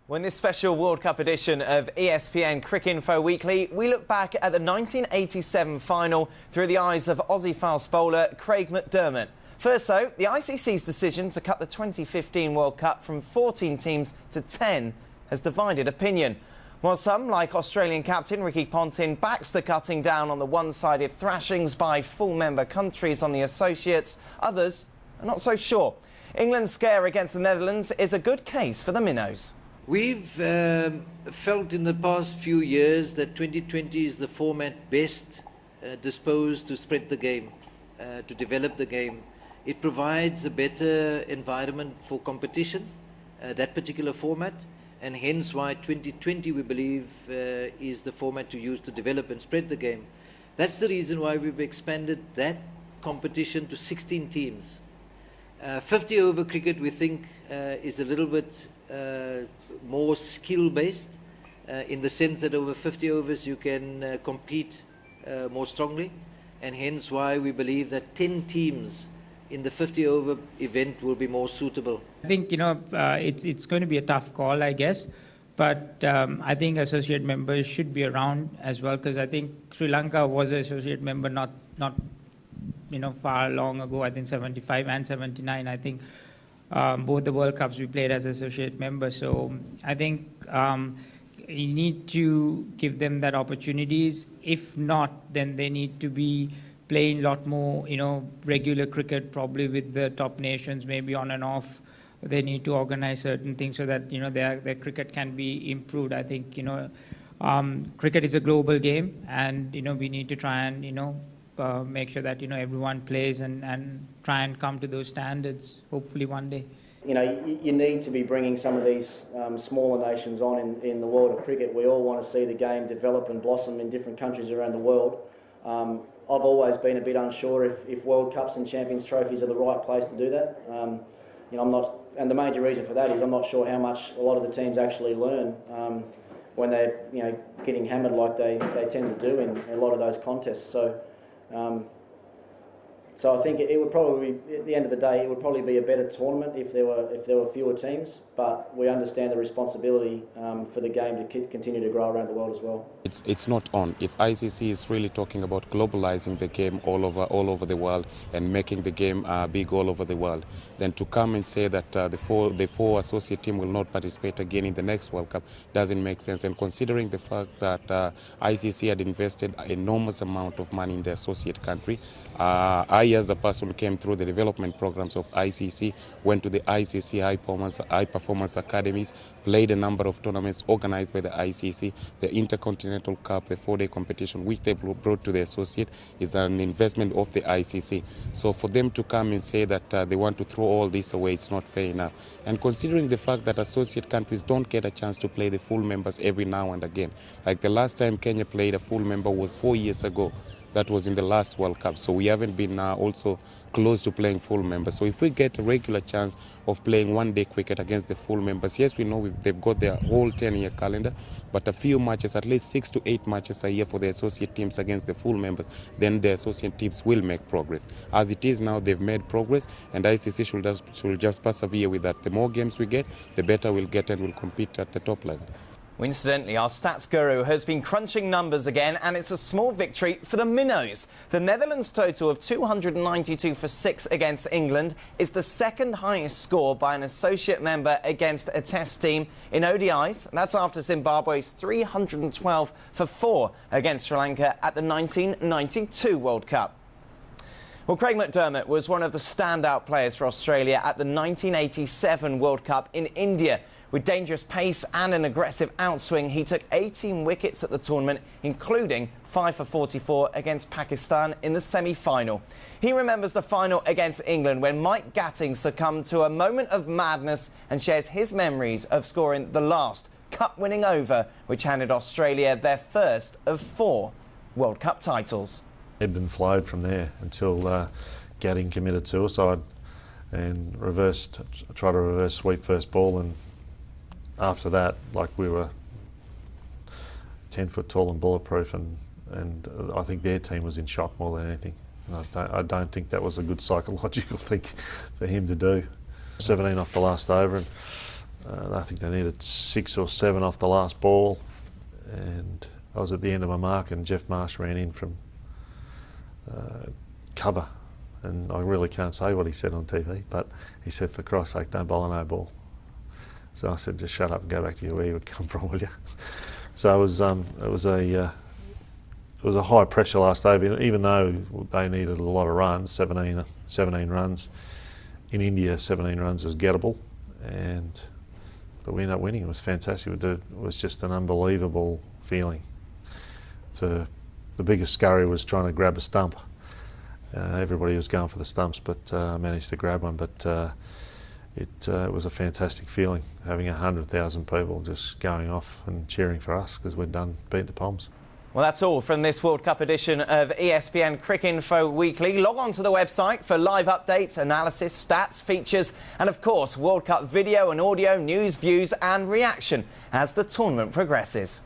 Well, in this special World Cup edition of ESPNcricinfo Weekly, we look back at the 1987 final through the eyes of Aussie fast bowler Craig McDermott. First, though, the ICC's decision to cut the 2015 World Cup from 14 teams to 10 has divided opinion. While some, like Australian captain Ricky Ponting, backs the cutting down on the one-sided thrashings by full member countries on the associates, others are not so sure. England's scare against the Netherlands is a good case for the minnows. We've felt in the past few years that 2020 is the format best disposed to spread the game, to develop the game. It provides a better environment for competition, that particular format, and hence why 2020 we believe is the format to use to develop and spread the game. That's the reason why we've expanded that competition to 16 teams. 50 over cricket we think is a little bit more skill-based in the sense that over 50 overs you can compete more strongly, and hence why we believe that 10 teams in the 50 over event will be more suitable. I think it's going to be a tough call, I guess, but I think associate members should be around as well, because I think Sri Lanka was an associate member not far long ago. I think 75 and 79. I think both the World Cups we played as associate members. So I think you need to give them that opportunities. If not, then they need to be playing a lot more, regular cricket, probably with the top nations, maybe on and off. They need to organize certain things so that their cricket can be improved. I think cricket is a global game, and we need to try and make sure that everyone plays and try and come to those standards, hopefully one day. You need to be bringing some of these smaller nations on in the world of cricket. We all want to see the game develop and blossom in different countries around the world. I've always been a bit unsure if World Cups and Champions Trophies are the right place to do that. I'm not, and the major reason for that is I'm not sure how much a lot of the teams actually learn when they're getting hammered like they tend to do in a lot of those contests. So I think it would probably, at the end of the day, it would probably be a better tournament if there were fewer teams. But we understand the responsibility for the game to continue to grow around the world as well. It's not on. If ICC is really talking about globalizing the game all over the world and making the game big all over the world, then to come and say that the four associate team will not participate again in the next World Cup doesn't make sense. And considering the fact that ICC had invested an enormous amount of money in the associate country, I, as a person, came through the development programs of ICC, went to the ICC high performance academies, played a number of tournaments organized by the ICC. The Intercontinental Cup, the 4-day competition which they brought to the associate, is an investment of the ICC. So for them to come and say that they want to throw all this away, it's not fair enough. And considering the fact that associate countries don't get a chance to play the full members every now and again, like the last time Kenya played a full member was 4 years ago. That was in the last World Cup, so we haven't been also close to playing full members. So if we get a regular chance of playing one-day cricket against the full members, yes, we know they've got their whole 10-year calendar, but a few matches, at least 6 to 8 matches a year for the associate teams against the full members, then the associate teams will make progress. As it is now, they've made progress, and ICC should just persevere with that. The more games we get, the better we'll get and we'll compete at the top level. Well, incidentally, our stats guru has been crunching numbers again, and it's a small victory for the minnows. The Netherlands' total of 292 for 6 against England is the second highest score by an associate member against a test team in ODIs. That's after Zimbabwe's 312 for 4 against Sri Lanka at the 1992 World Cup. Well, Craig McDermott was one of the standout players for Australia at the 1987 World Cup in India. With dangerous pace and an aggressive outswing, he took 18 wickets at the tournament, including 5 for 44 against Pakistan in the semi-final. He remembers the final against England when Mike Gatting succumbed to a moment of madness and shares his memories of scoring the last cup-winning over, which handed Australia their first of 4 World Cup titles. Ebbed and flowed from there until Gatting committed suicide and tried to reverse sweep first ball, and after that, like, we were 10 foot tall and bulletproof, and I think their team was in shock more than anything. And I don't think that was a good psychological thing for him to do. 17 off the last over, and I think they needed 6 or 7 off the last ball, and I was at the end of my mark, and Jeff Marsh ran in from cover, and I really can't say what he said on TV, but he said, "For Christ's sake, don't bowl a no ball." So I said, "Just shut up and go back to where you would come from, will you?" So it was a high pressure last over, even though they needed a lot of runs, 17 runs. In India, 17 runs was gettable, but we ended up winning. It was fantastic. It was just an unbelievable feeling. The biggest scurry was trying to grab a stump. Everybody was going for the stumps, but managed to grab one. But it was a fantastic feeling, having 100,000 people just going off and cheering for us because we'd beat the Poms. Well, that's all from this World Cup edition of ESPNcricinfo Weekly. Log on to the website for live updates, analysis, stats, features, and of course, World Cup video and audio, news, views, and reaction as the tournament progresses.